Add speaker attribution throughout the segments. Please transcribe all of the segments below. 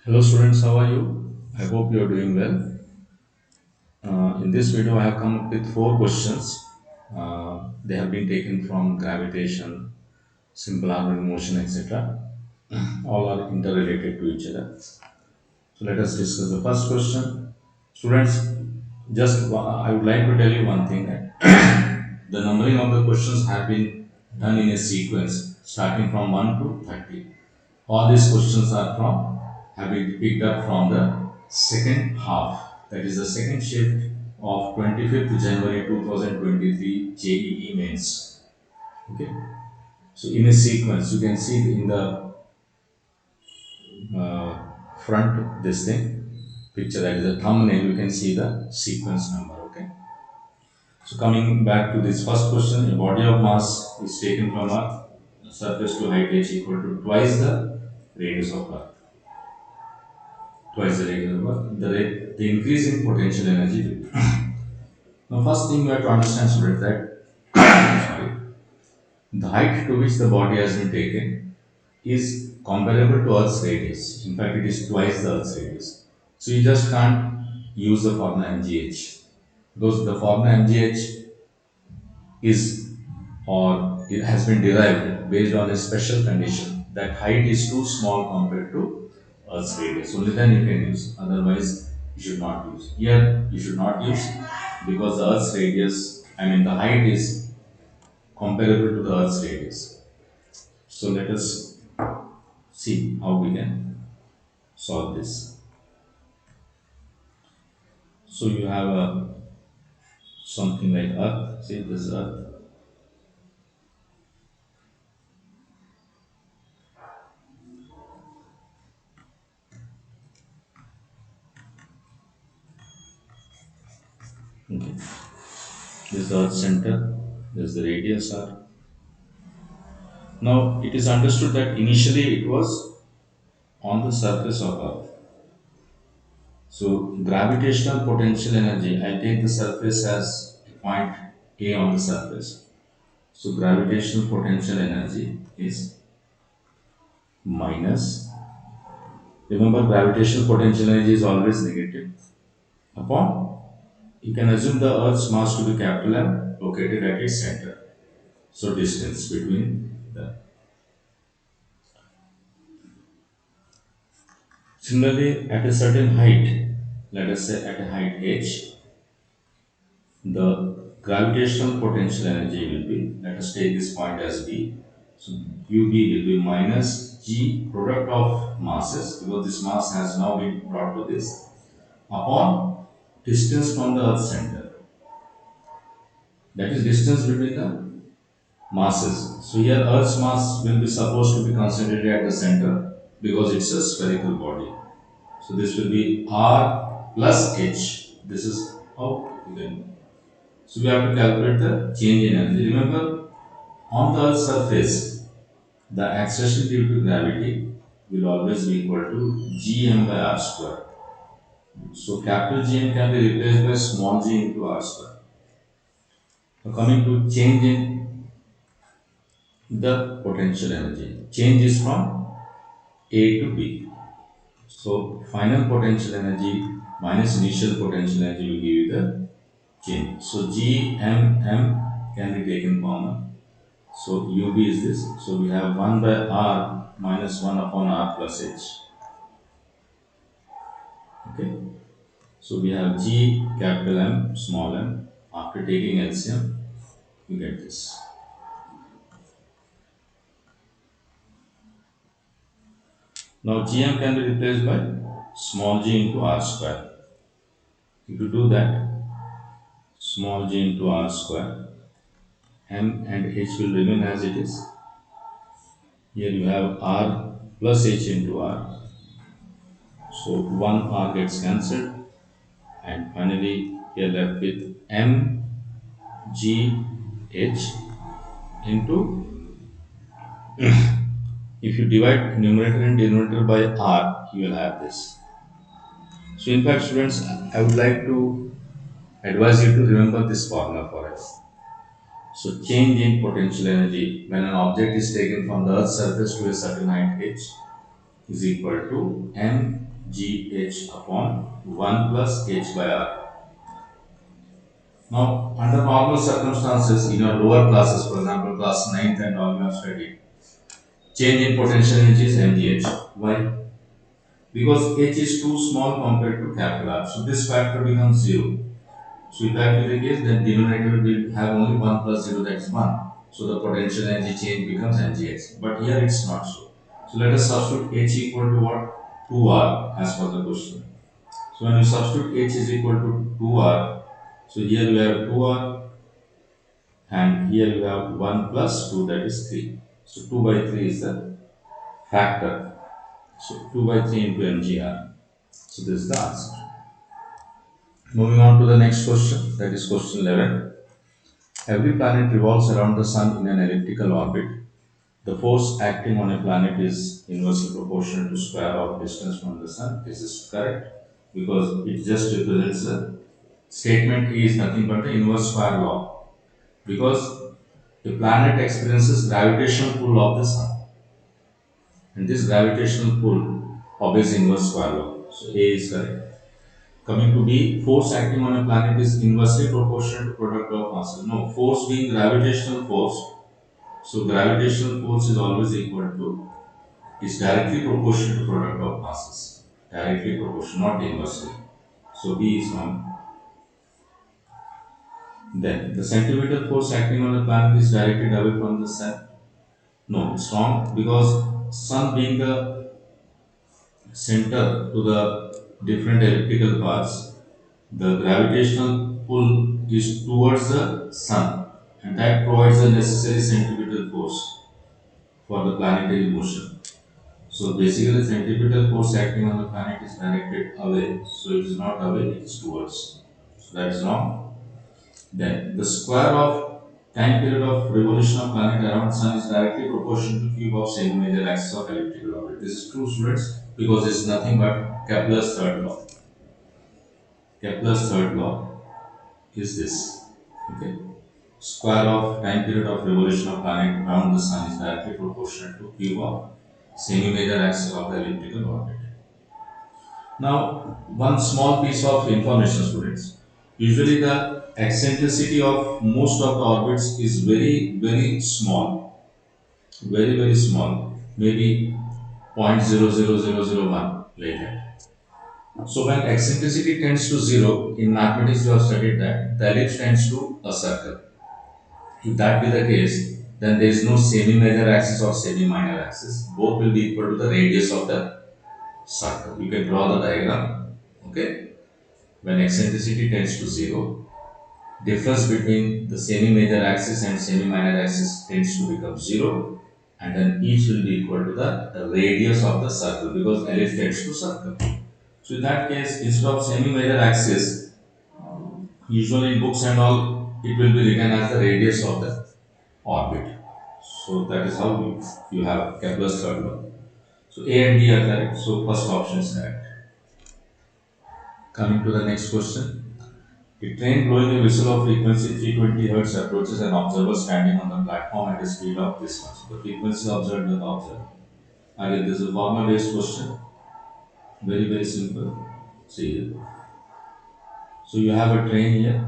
Speaker 1: Hello students, how are you? I hope you are doing well. In this video, I have come up with four questions. They have been taken from gravitation, simple harmonic motion, etc. All are interrelated to each other. So let us discuss the first question. Students, I would like to tell you one thing that the numbering of the questions have been done in a sequence starting from 1 to 30. All these questions are from have been picked up from the second half, that is the second shift of 25th January 2023 JEE mains. Okay, so in a sequence, you can see in the front this thing picture, that is a thumbnail. You can see the sequence number. Okay, so coming back to this first question, a body of mass is taken from Earth, surface to height h equal to twice the radius of Earth. Twice the radius of Earth. The increase in potential energy. Now, first thing you have to understand, students, that sorry, the height to which the body has been taken is comparable to Earth's radius. In fact, it is twice the Earth's radius. So you just can't use the formula mgh, because the formula mgh is, or it has been derived based on a special condition that height is too small compared to Earth's radius. Only then you can use. Otherwise, you should not use. Here, you should not use because the Earth's radius, the height is comparable to the Earth's radius. So let us see how we can solve this. So you have something like Earth. See, this is Earth. Okay. This is the Earth center. This is the radius R. Now it is understood that initially it was on the surface of Earth. So gravitational potential energy, I take the surface as a point A on the surface. So gravitational potential energy is minus. Remember, gravitational potential energy is always negative upon. You can assume the Earth's mass to be capital M located at its center. So distance between the. Similarly, at a certain height, let us say at a height h, the gravitational potential energy will be, let us take this point as B. So UB will be minus G product of masses, because this mass has now been brought to this, upon distance from the Earth center. That is distance between the masses. So here Earth's mass will be supposed to be concentrated at the center because it's a spherical body. So this will be R plus H. This is how you can. So we have to calculate the change in energy. Remember, on the Earth's surface, the acceleration due to gravity will always be equal to gm by r square. So capital Gm can be replaced by small g into r square. Now coming to change in the potential energy. Change is from A to B. So final potential energy minus initial potential energy will give you the change. So Gmm can be taken common. So UB is this. So we have 1 by R minus 1 upon R plus H. Okay. So we have G capital M small m. After taking LCM, you get this. Now Gm can be replaced by small g into R square. If you do that, small g into R square, M and H will remain as it is. Here you have R plus H into R. So one R gets cancelled, and finally here left with M G H into, if you divide numerator and denominator by R, you will have this. So in fact, students, I would like to advise you to remember this formula for us. So change in potential energy when an object is taken from the Earth's surface to a certain height h is equal to m GH upon 1 plus H by R. Now, under normal circumstances, in your lower classes, for example, class 9th and all you have studied, change in potential energy is mgh. Why? Because h is too small compared to capital R. So this factor becomes 0. So if that be the case, then denominator will have only 1 plus 0, that is 1. So the potential energy change becomes mgh. But here it's not so. So let us substitute h equal to what? 2r as per the question. So when you substitute h is equal to 2r, so here we have 2r and here you have 1 plus 2, that is 3. So 2 by 3 is the factor. So 2 by 3 into mgr. So this is the answer. Moving on to the next question, that is question 11. Every planet revolves around the sun in an elliptical orbit. The force acting on a planet is inversely proportional to square of distance from the sun. This is correct because it just represents the statement is nothing but the inverse square law. Because the planet experiences gravitational pull of the sun, and this gravitational pull obeys inverse square law. So A is correct. Coming to B, force acting on a planet is inversely proportional to product of masses. No, force being gravitational force. So gravitational force is always equal to, is directly proportional to product of masses. Directly proportional, not inversely. So B is wrong. Then the centripetal force acting on a planet is directed away from the sun. No, it's wrong because sun being the center to the different elliptical paths, the gravitational pull is towards the sun, and that provides the necessary centripetal force for the planetary motion. So basically, centripetal force acting on the planet is directed away, so it is not away, it is towards. So that is wrong. Then the square of time period of revolution of planet around sun is directly proportional to cube of semi-major axis of elliptical orbit. This is true, students, because it's nothing but Kepler's third law. Kepler's third law is this. Okay. Square of time period of revolution of planet around the sun is directly proportional to cube of semi-major axis of the elliptical orbit. Now, one small piece of information, students. Usually, the eccentricity of most of the orbits is very small, very small, maybe 0.00001 like that. So, when eccentricity tends to 0, in mathematics you have studied that the ellipse tends to a circle. If that be the case, then there is no semi-major axis or semi-minor axis. Both will be equal to the radius of the circle. You can draw the diagram. Okay. When eccentricity tends to 0, difference between the semi-major axis and semi-minor axis tends to become 0, and then each will be equal to the radius of the circle because ellipse tends to circle. So in that case, instead of semi-major axis, usually in books and all, it will be written as the radius of the orbit. So that is how you have Kepler's third law. So A and D are correct. So first option is correct. Coming to the next question. A train blowing a whistle of frequency 320 Hz approaches an observer standing on the platform at a speed of this much. The frequency observed by the observer. Again, this is a formula based question. Very simple. See here. So you have a train here.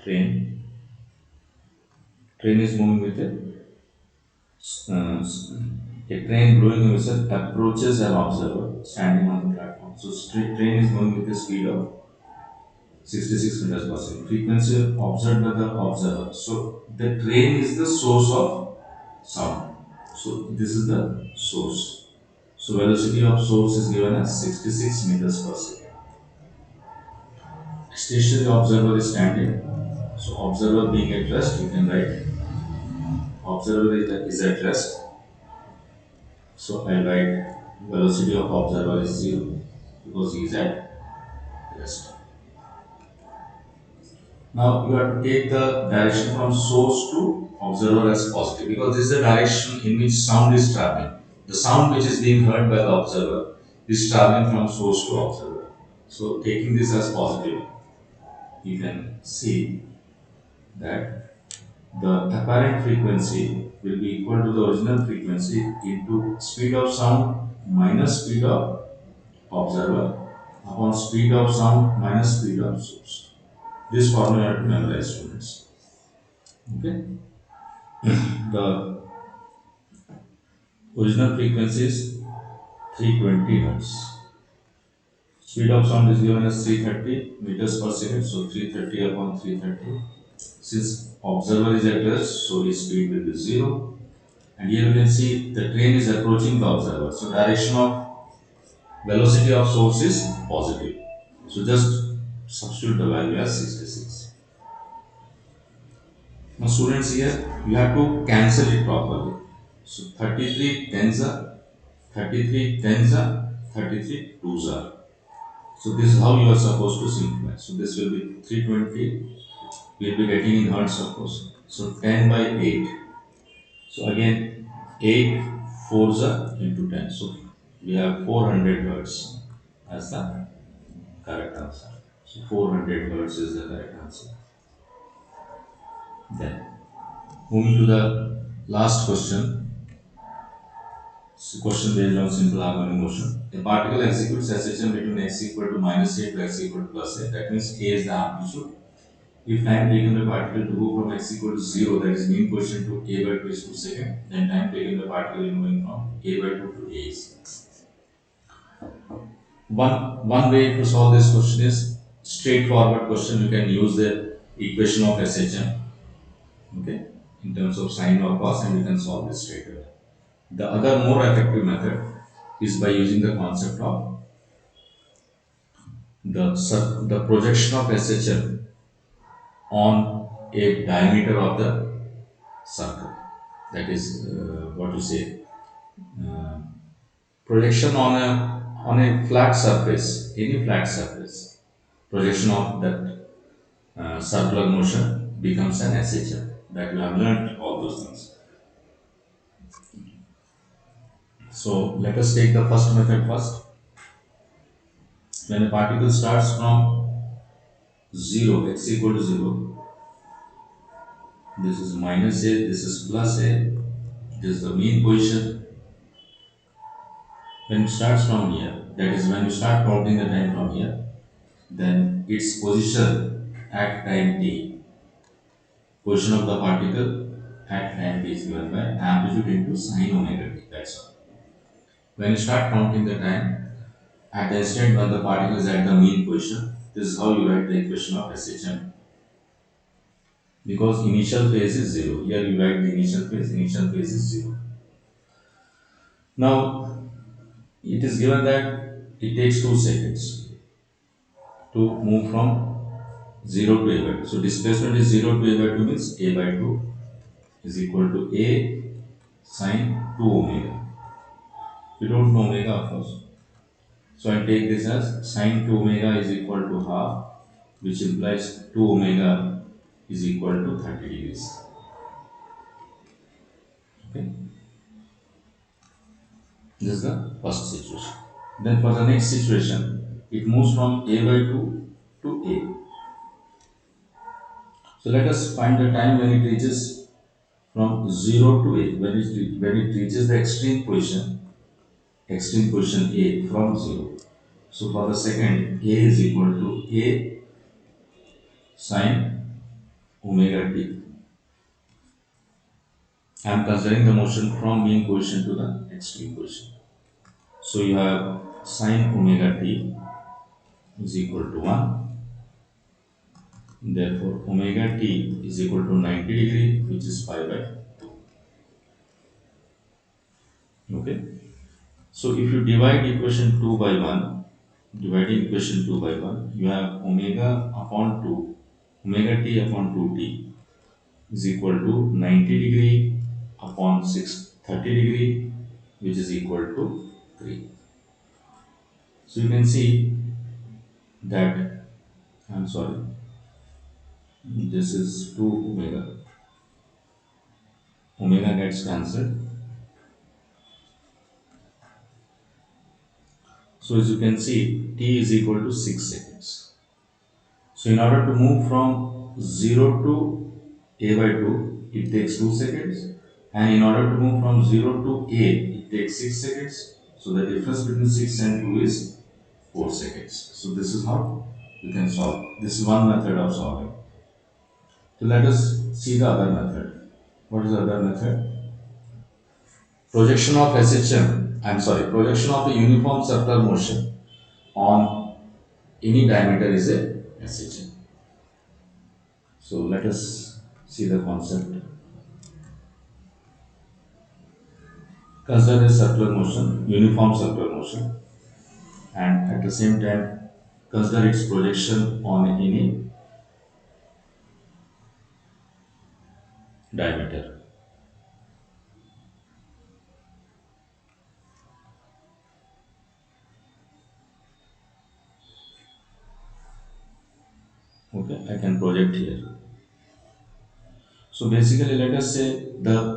Speaker 1: Train. Train is moving with a train blowing a whistle approaches an observer standing on the platform. So train is moving with a speed of 66 meters per second. Frequency observed by the observer. So the train is the source of sound. So this is the source. So velocity of source is given as 66 meters per second. Stationary observer is standing. So observer being at rest, you can write observer is at rest. So I write velocity of observer is 0 because he is at rest. Now you have to take the direction from source to observer as positive because this is the direction in which sound is traveling. The sound which is being heard by the observer is traveling from source to observer. So taking this as positive, you can see that the apparent frequency will be equal to the original frequency into speed of sound minus speed of observer upon speed of sound minus speed of source. This formula you have to memorize, students. Okay. The original frequency is 320 hertz. Speed of sound is given as 330 meters per second, so 330 upon 330. Since observer is at rest, so his speed will be 0. And here you can see the train is approaching the observer. So direction of velocity of source is positive. So just substitute the value as 66. Now students, here you have to cancel it properly. So 33 tens are, 33 tens are, 33 twos are. So this is how you are supposed to simplify. So this will be 320. We will be getting in hertz, of course. So 10 by 8. So again 8 fours are into 10. So we have 400 hertz as the correct answer. So 400 hertz is the correct answer. Then moving to the last question. It's a question based on simple harmonic motion. A particle executes SHM between x equal to minus a to x equal to plus a. That means a is the amplitude. If time taken by particle to go from x equal to 0, that is mean position, to a by 2 is 2 seconds, then time taken by particle in moving from a by 2 to a is. One way to solve this question is straightforward question. You can use the equation of SHM, okay, in terms of sine or cos, and you can solve this straight away. The other more effective method is by using the concept of the projection of SHM on a diameter of the circle. That is what you say, projection on a flat surface, any flat surface. Projection of that circular motion becomes an SHM. That you have learned all those things. So let us take the first method first. When a particle starts from 0, x equal to 0, this is minus a, this is plus a, this is the mean position. When it starts from here, that is when you start counting the time from here, then its position at time t, position of the particle at time t is given by amplitude into sine omega t. That's all. When you start counting the time at the instant when the particle is at the mean position, this is how you write the equation of SHM. Because initial phase is 0. Here you write the initial phase is 0. Now it is given that it takes 2 seconds to move from 0 to a by 2. So displacement is 0 to a by 2 means a by 2 is equal to a sine 2 omega. You don't know omega, of course. So I take this as sine 2 omega is equal to half, which implies 2 omega is equal to 30 degrees. Okay. This is the first situation. Then for the next situation, it moves from a by 2 to a. So let us find the time when it reaches from 0 to a. When it reaches the extreme position a from 0. So for the second, a is equal to a sine omega t. I am considering the motion from mean position to the extreme position. So you have sine omega t is equal to 1. Therefore, omega t is equal to 90 degree, which is pi by 2. Okay. So if you divide equation 2 by 1, dividing equation 2 by 1, you have omega upon 2, omega t upon 2t is equal to 90 degree upon 30 degree, which is equal to 3. So you can see that, I'm sorry, this is 2 omega. Omega gets cancelled. So as you can see, t is equal to 6 seconds. So in order to move from 0 to a by 2, it takes 2 seconds. And in order to move from 0 to A, it takes 6 seconds. So the difference between 6 and 2 is 4 seconds. So this is how you can solve. This is one method of solving. So let us see the other method. What is the other method? Projection of SHM, projection of a uniform circular motion on any diameter is a SHM. So let us see the concept. Consider a circular motion, uniform circular motion, and at the same time consider its projection on any diameter. Okay, I can project here. So basically, let us say the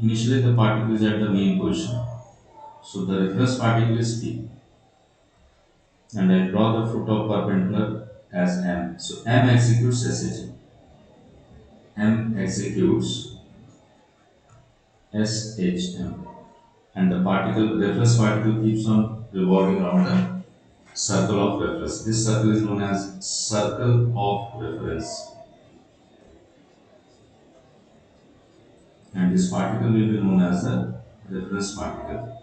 Speaker 1: initially the particle is at the main position. So the reference particle is P, and I draw the foot of perpendicular as M. So M executes SHM. M executes SHM, and the reference particle keeps on revolving around the circle of reference. This circle is known as circle of reference, and this particle will be known as the reference particle.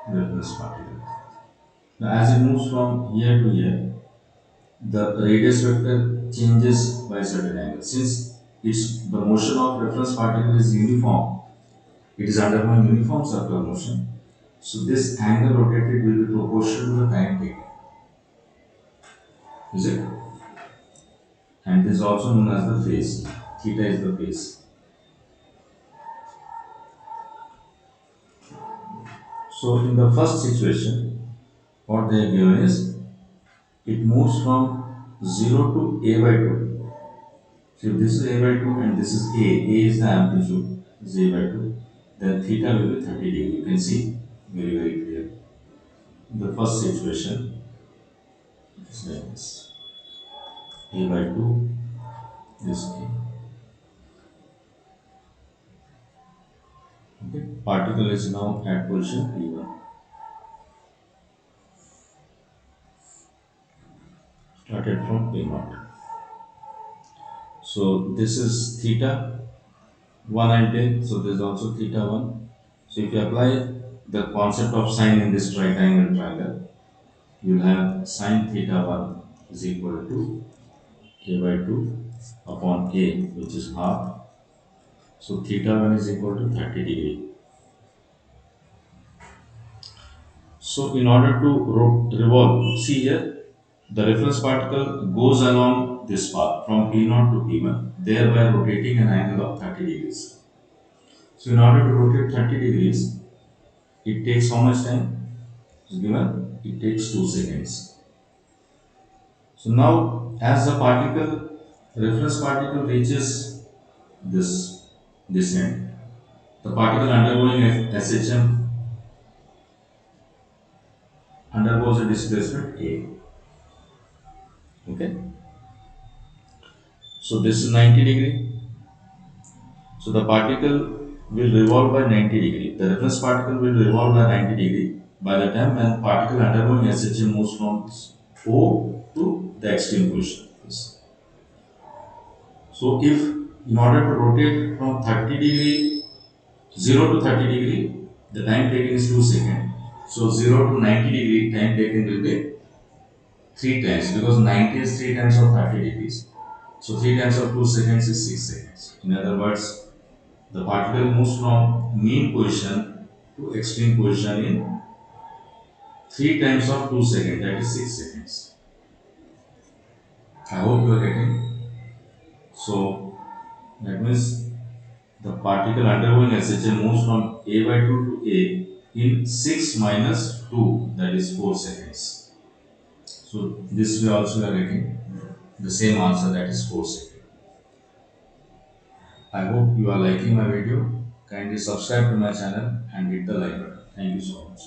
Speaker 1: Reference particle. Now, as it moves from here to here, the radius vector changes by a certain angle. Since the motion of reference particle is uniform, it is undergoing uniform circular motion. So this angle rotated will be proportional to the time taken. Is it? And this is also known as the phase. Theta is the phase. So in the first situation, what they have given is it moves from 0 to a by 2. So if this is a by 2 and this is a is the amplitude, is a by 2, then theta will be 30 degree. You can see very clear. In the first situation, it is like this. A by 2 is a. Okay. Particle is now at position P1. Started from P0. So this is theta 1 and 10. So there is also theta 1. So if you apply the concept of sine in this right angle triangle, you will have sine theta 1 is equal to a by 2 upon a, which is half. So theta 1 is equal to 30 degree. So in order to revolve, see here, the reference particle goes along this path from P0 to P1, thereby rotating an angle of 30 degrees. So in order to rotate 30 degrees, it takes how much time? It's given, it takes 2 seconds. So now, as the reference particle reaches this end, the particle undergoing SHM undergoes a displacement A. Okay. So this is 90 degree. So the particle will revolve by 90 degree. The reference particle will revolve by 90 degree by the time when particle undergoing SHM moves from O to the extreme position. So if in order to rotate from 30 degree, 0 to 30 degree, the time taken is 2 seconds. So 0 to 90 degree time taken will be 3 times, because 90 is 3 times of 30 degrees. So 3 times of 2 seconds is 6 seconds. In other words, the particle moves from mean position to extreme position in 3 times of 2 seconds, that is 6 seconds. I hope you are getting. So that means the particle undergoing SHM moves from A by 2 to A in 6 minus 2, that is 4 seconds. So this way also we are getting the same answer, that is 4 seconds. I hope you are liking my video. Kindly subscribe to my channel and hit the like button. Thank you so much.